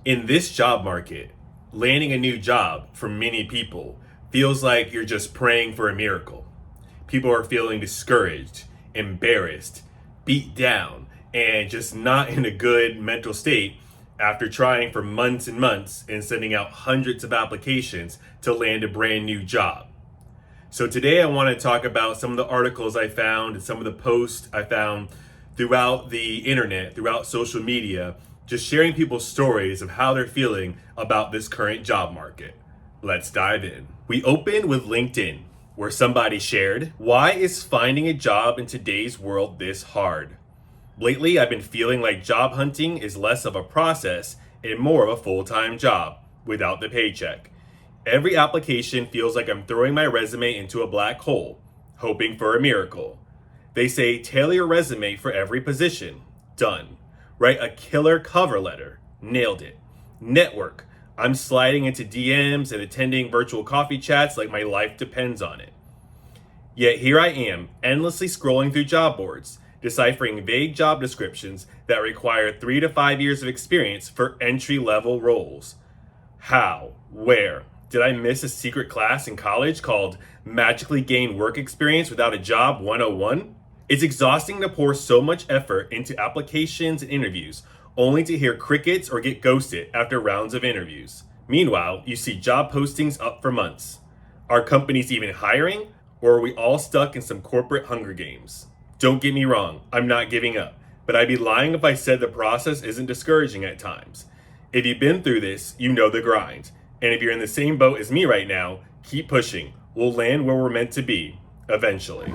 In this job market, landing a new job for many people feels like you're just praying for a miracle. People are feeling discouraged, embarrassed, beat down, and just not in a good mental state after trying for months and months and sending out hundreds of applications to land a brand new job. So today I want to talk about some of the articles I found and some of the posts I found throughout the internet, throughout social media, just sharing people's stories of how they're feeling about this current job market. Let's dive in. We open with LinkedIn, where somebody shared, "Why is finding a job in today's world this hard? Lately, I've been feeling like job hunting is less of a process and more of a full-time job without the paycheck. Every application feels like I'm throwing my resume into a black hole, hoping for a miracle. They say tailor your resume for every position. Done. Write a killer cover letter. Nailed it. Network. I'm sliding into DMs and attending virtual coffee chats like my life depends on it. Yet here I am, endlessly scrolling through job boards, deciphering vague job descriptions that require 3 to 5 years of experience for entry-level roles. How? Where? Did I miss a secret class in college called Magically Gain Work Experience Without a Job 101? It's exhausting to pour so much effort into applications and interviews, only to hear crickets or get ghosted after rounds of interviews. Meanwhile, you see job postings up for months. Are companies even hiring, or are we all stuck in some corporate Hunger Games? Don't get me wrong, I'm not giving up, but I'd be lying if I said the process isn't discouraging at times. If you've been through this, you know the grind. And if you're in the same boat as me right now, keep pushing. We'll land where we're meant to be, eventually."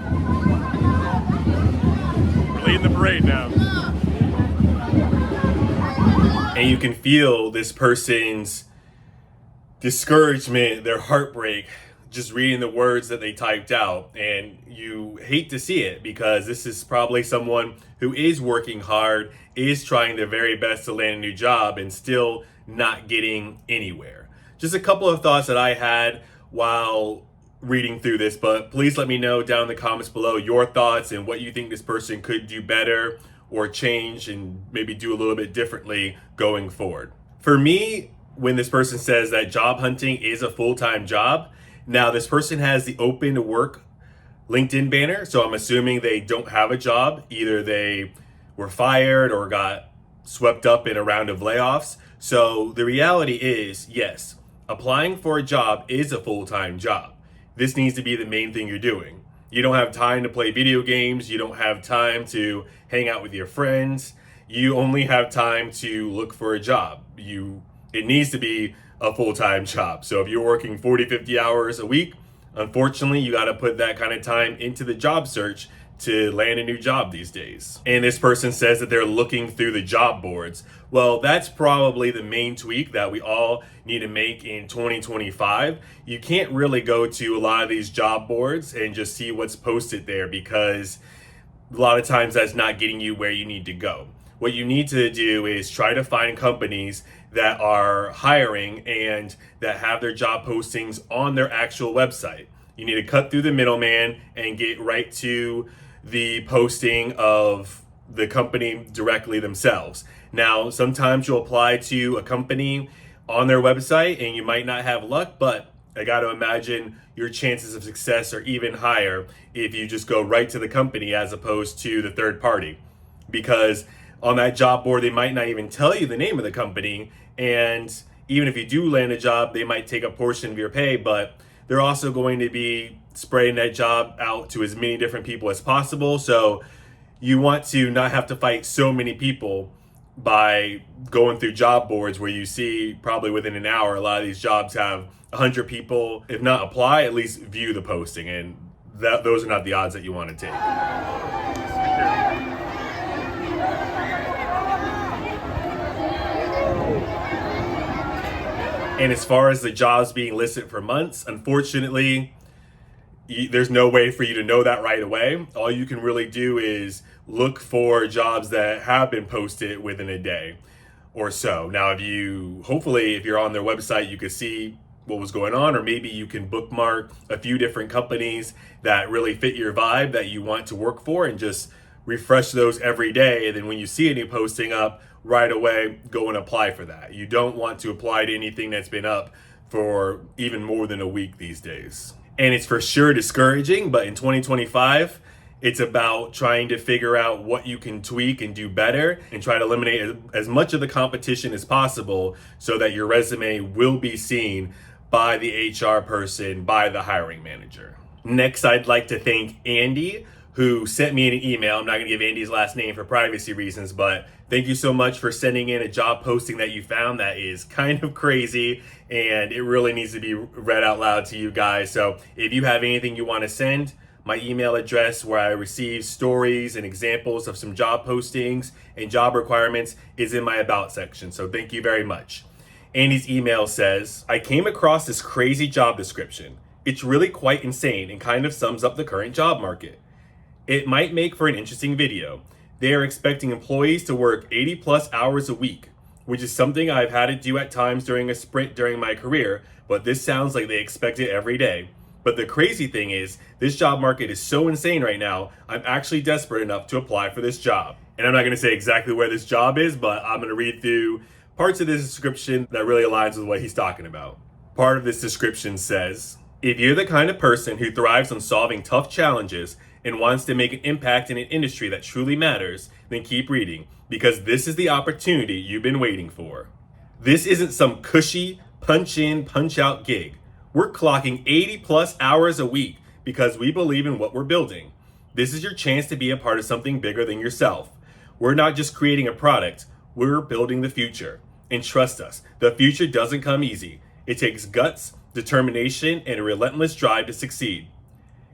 We're leading the parade now. And you can feel this person's discouragement, their heartbreak, just reading the words that they typed out. And you hate to see it because this is probably someone who is working hard, is trying their very best to land a new job and still not getting anywhere. Just a couple of thoughts that I had while reading through this, but please let me know down in the comments below your thoughts and what you think this person could do better or change and maybe do a little bit differently going forward. For me, when this person says that job hunting is a full-time job, now this person has the open to work LinkedIn banner, so I'm assuming they don't have a job. Either they were fired or got swept up in a round of layoffs. So the reality is, yes, applying for a job is a full-time job. This needs to be the main thing you're doing. You don't have time to play video games. You don't have time to hang out with your friends. You only have time to look for a job. It needs to be a full-time job. So if you're working 40, 50 hours a week, unfortunately, you got to put that kind of time into the job search to land a new job these days. And this person says that they're looking through the job boards. Well, that's probably the main tweak that we all need to make in 2025. You can't really go to a lot of these job boards and just see what's posted there because a lot of times that's not getting you where you need to go. What you need to do is try to find companies that are hiring and that have their job postings on their actual website. You need to cut through the middleman and get right to the posting of the company directly themselves. Now, sometimes you'll apply to a company on their website and you might not have luck, but I got to imagine your chances of success are even higher if you just go right to the company as opposed to the third party. Because on that job board, they might not even tell you the name of the company. And even if you do land a job, they might take a portion of your pay, but they're also going to be spreading that job out to as many different people as possible. So you want to not have to fight so many people by going through job boards where you see probably within an hour, a lot of these jobs have 100 people, if not apply, at least view the posting. And those are not the odds that you want to take. And as far as the jobs being listed for months, unfortunately, there's no way for you to know that right away. All you can really do is look for jobs that have been posted within a day or so. Now, hopefully, if you're on their website, you can see what was going on, or maybe you can bookmark a few different companies that really fit your vibe that you want to work for and just refresh those every day. And then when you see a new posting up right away, go and apply for that. You don't want to apply to anything that's been up for even more than a week these days. And it's for sure discouraging, but in 2025, it's about trying to figure out what you can tweak and do better and try to eliminate as much of the competition as possible so that your resume will be seen by the HR person, by the hiring manager. Next, I'd like to thank Andy, who sent me an email. I'm not going to give Andy's last name for privacy reasons, but thank you so much for sending in a job posting that you found that is kind of crazy and it really needs to be read out loud to you guys. So if you have anything you want to send, my email address where I receive stories and examples of some job postings and job requirements is in my about section. So thank you very much. Andy's email says, I came across this crazy job description. It's really quite insane and kind of sums up the current job market. It might make for an interesting video. They are expecting employees to work 80 plus hours a week, which is something I've had to do at times during a sprint during my career, but this sounds like they expect it every day. But the crazy thing is, this job market is so insane right now, I'm actually desperate enough to apply for this job. And I'm not going to say exactly where this job is, but I'm going to read through parts of this description that really aligns with what he's talking about. Part of this description says, if you're the kind of person who thrives on solving tough challenges and wants to make an impact in an industry that truly matters, then keep reading, because this is the opportunity you've been waiting for. This isn't some cushy, punch in, punch out gig. We're clocking 80 plus hours a week because we believe in what we're building. This is your chance to be a part of something bigger than yourself. We're not just creating a product, we're building the future. And trust us, the future doesn't come easy. It takes guts, determination, and a relentless drive to succeed.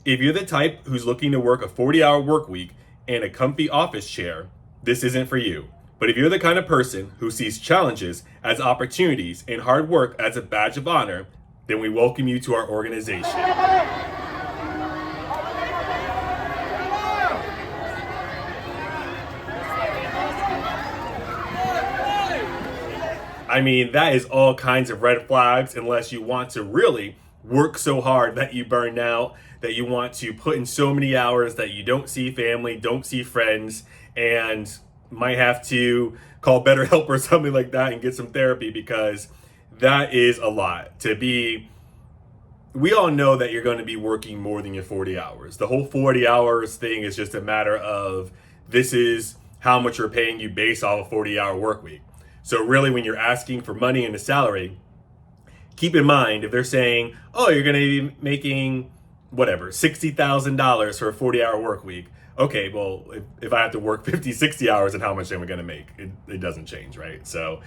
If you're the type who's looking to work a 40-hour work week and a comfy office chair, this isn't for you. But if you're the kind of person who sees challenges as opportunities and hard work as a badge of honor, then we welcome you to our organization. I mean, that is all kinds of red flags unless you want to really work so hard that you burn out, that you want to put in so many hours that you don't see family, don't see friends, and might have to call BetterHelp or something like that and get some therapy, because that is a lot to be. We all know that you're going to be working more than your 40 hours. The whole 40 hours thing is just a matter of, this is how much we're paying you based off a 40-hour work week. So really, when you're asking for money and a salary, keep in mind, if they're saying, oh, you're going to be making whatever, $60,000 for a 40-hour work week. Okay, well, if I have to work 50, 60 hours, and how much am I going to make? It doesn't change, right? So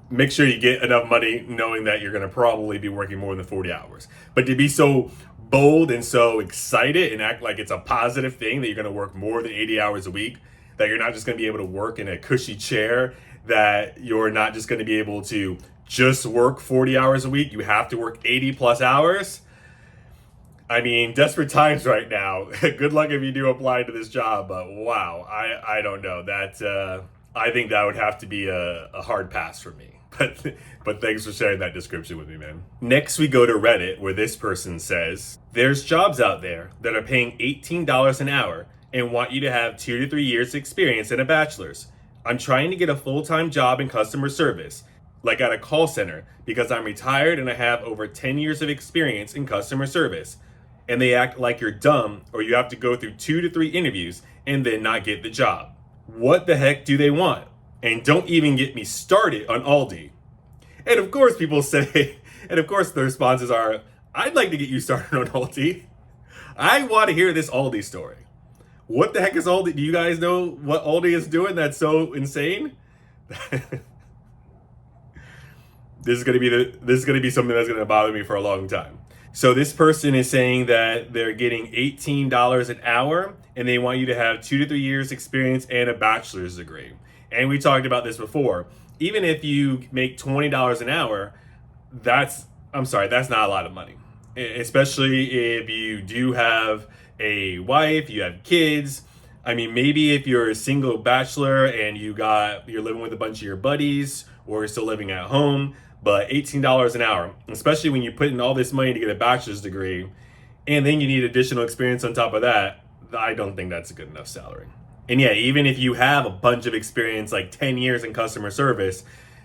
make sure you get enough money knowing that you're going to probably be working more than 40 hours. But to be so bold and so excited and act like it's a positive thing that you're going to work more than 80 hours a week, that you're not just going to be able to work in a cushy chair, that you're not just going to be able to just work 40 hours a week, you have to work 80 plus hours. I mean, desperate times right now. Good luck if you do apply to this job, but wow, I don't know. That I think that would have to be a hard pass for me. But thanks for sharing that description with me, man. Next, we go to Reddit, where this person says, there's jobs out there that are paying $18 an hour and want you to have 2 to 3 years experience and a bachelor's. I'm trying to get a full-time job in customer service, like at a call center, because I'm retired and I have over 10 years of experience in customer service. And they act like you're dumb or you have to go through 2 to 3 interviews and then not get the job. What the heck do they want? And don't even get me started on Aldi. And of course people say, and of course the responses are, I'd like to get you started on Aldi. I want to hear this Aldi story. What the heck is Aldi? Do you guys know what Aldi is doing that's so insane? This is gonna be something that's gonna bother me for a long time. So this person is saying that they're getting $18 an hour and they want you to have 2 to 3 years experience and a bachelor's degree. And we talked about this before. Even if you make $20 an hour, that's not a lot of money. Especially if you do have a wife, you have kids. I mean, maybe if you're a single bachelor and you're living with a bunch of your buddies or you're still living at home, but $18 an hour, especially when you put in all this money to get a bachelor's degree and then you need additional experience on top of that, I don't think that's a good enough salary. And yeah, even if you have a bunch of experience, like 10 years in customer service,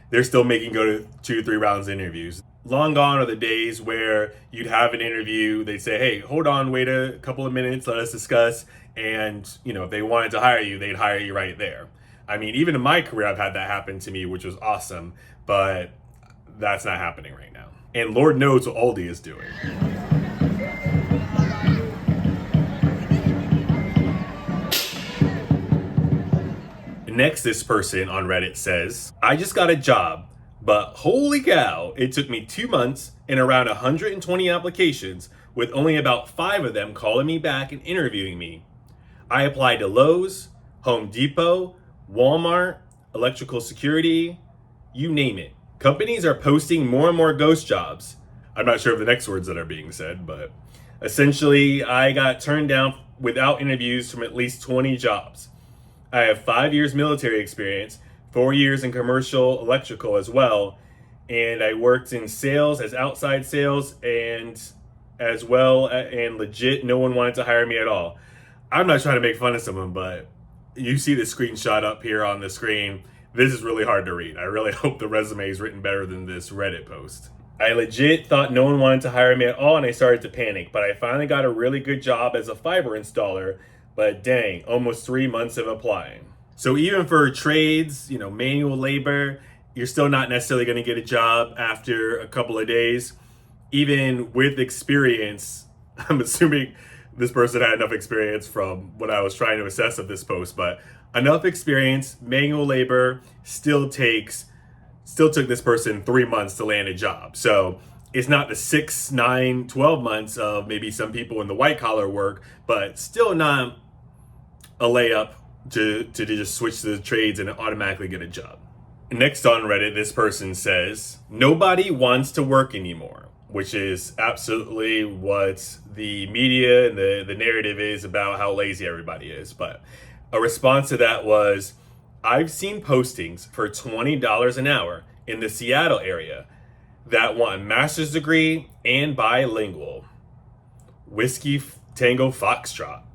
they're still making go to 2 to 3 rounds of interviews. Long gone are the days where you'd have an interview, they'd say, hey, hold on, wait a couple of minutes, let us discuss. And, if they wanted to hire you, they'd hire you right there. I mean, even in my career, I've had that happen to me, which was awesome, but that's not happening right now. And Lord knows what Aldi is doing. Next, this person on Reddit says, I just got a job, but holy cow, it took me 2 months and around 120 applications, with only about 5 of them calling me back and interviewing me. I applied to Lowe's, Home Depot, Walmart, electrical security, you name it. Companies are posting more and more ghost jobs. I'm not sure of the next words that are being said, but essentially, I got turned down without interviews from at least 20 jobs. I have 5 years military experience, 4 years in commercial electrical as well, and I worked in sales as outside sales and as well, and legit no one wanted to hire me at all. I'm not trying to make fun of someone, but you see the screenshot up here on the screen. This is really hard to read. I really hope the resume is written better than this Reddit post. I legit thought no one wanted to hire me at all, and I started to panic, but I finally got a really good job as a fiber installer. But dang, almost 3 months of applying. So even for trades, manual labor, you're still not necessarily going to get a job after a couple of days. Even with experience, I'm assuming this person had enough experience from what I was trying to assess of this post, but enough experience, manual labor still took this person 3 months to land a job. So it's not the 6, 9, 12 months of maybe some people in the white collar work, but still not a layup to just switch to the trades and automatically get a job. Next on Reddit, this person says, nobody wants to work anymore, which is absolutely what the media and the narrative is about how lazy everybody is. But a response to that was, I've seen postings for $20 an hour in the Seattle area that want a master's degree and bilingual. Whiskey Tango Foxtrot.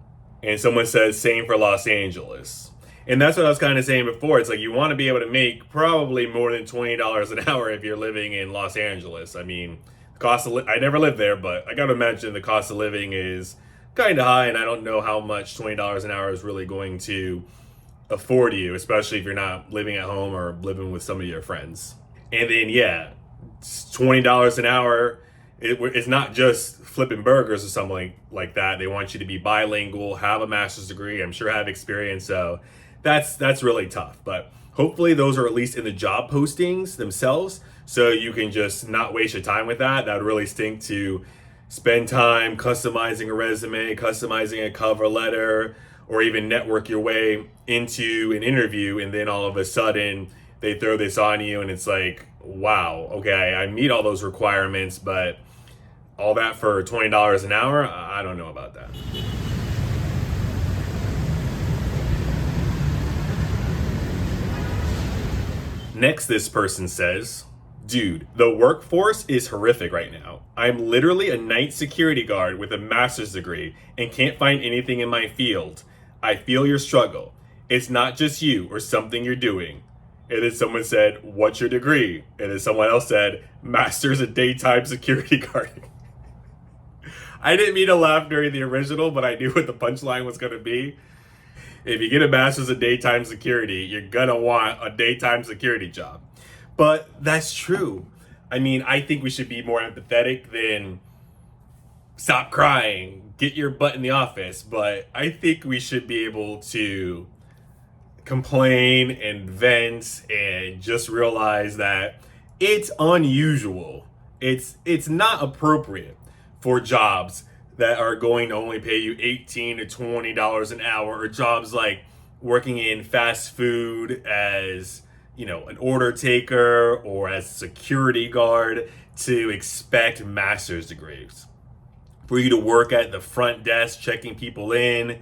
And someone says same for Los Angeles. And that's what I was kind of saying before. It's like you want to be able to make probably more than $20 an hour if you're living in Los Angeles. I mean, I never lived there, but I got to imagine the cost of living is kind of high, and I don't know how much $20 an hour is really going to afford you, especially if you're not living at home or living with some of your friends. And then, yeah, $20 an hour. It's not just flipping burgers or something like that. They want you to be bilingual, have a master's degree, I'm sure have experience. So that's really tough. But hopefully those are at least in the job postings themselves, so you can just not waste your time with that. That would really stink to spend time customizing a resume, customizing a cover letter, or even network your way into an interview, and then all of a sudden they throw this on you and it's like, wow, okay, I meet all those requirements, but all that for $20 an hour? I don't know about that. Next, this person says, dude, the workforce is horrific right now. I'm literally a night security guard with a master's degree and can't find anything in my field. I feel your struggle. It's not just you or something you're doing. And then someone said, what's your degree? And then someone else said, master's in daytime security guarding. I didn't mean to laugh during the original, but I knew what the punchline was going to be. If you get a master's in daytime security, you're going to want a daytime security job. But that's true. I mean, I think we should be more empathetic than stop crying, get your butt in the office. But I think we should be able to complain and vent and just realize that it's unusual. It's not appropriate for jobs that are going to only pay you $18 to $20 an hour, or jobs like working in fast food as, an order taker or as a security guard, to expect master's degrees. For you to work at the front desk checking people in,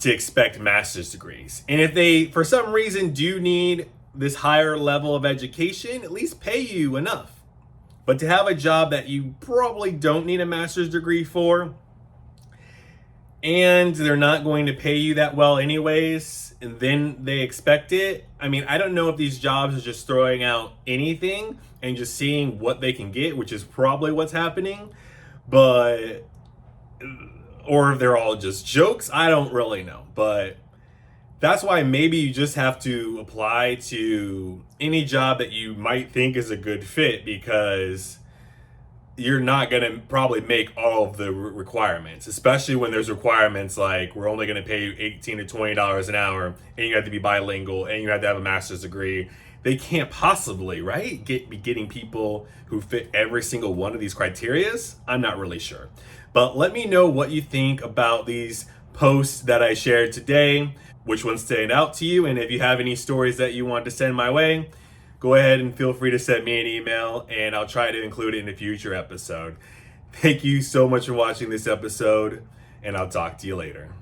to expect master's degrees. And if they, for some reason, do need this higher level of education, at least pay you enough. But to have a job that you probably don't need a master's degree for, and they're not going to pay you that well anyways, and then they expect it. I mean, I don't know if these jobs are just throwing out anything and just seeing what they can get, which is probably what's happening, but or if they're all just jokes. I don't really know, but that's why maybe you just have to apply to any job that you might think is a good fit, because you're not going to probably make all of the requirements, especially when there's requirements like we're only going to pay you $18 to $20 an hour, and you have to be bilingual, and you have to have a master's degree. They can't possibly, right, be getting people who fit every single one of these criterias. I'm not really sure. But let me know what you think about these posts that I shared today, which ones stand out to you, and if you have any stories that you want to send my way, go ahead and feel free to send me an email, and I'll try to include it in a future episode. Thank you so much for watching this episode, and I'll talk to you later.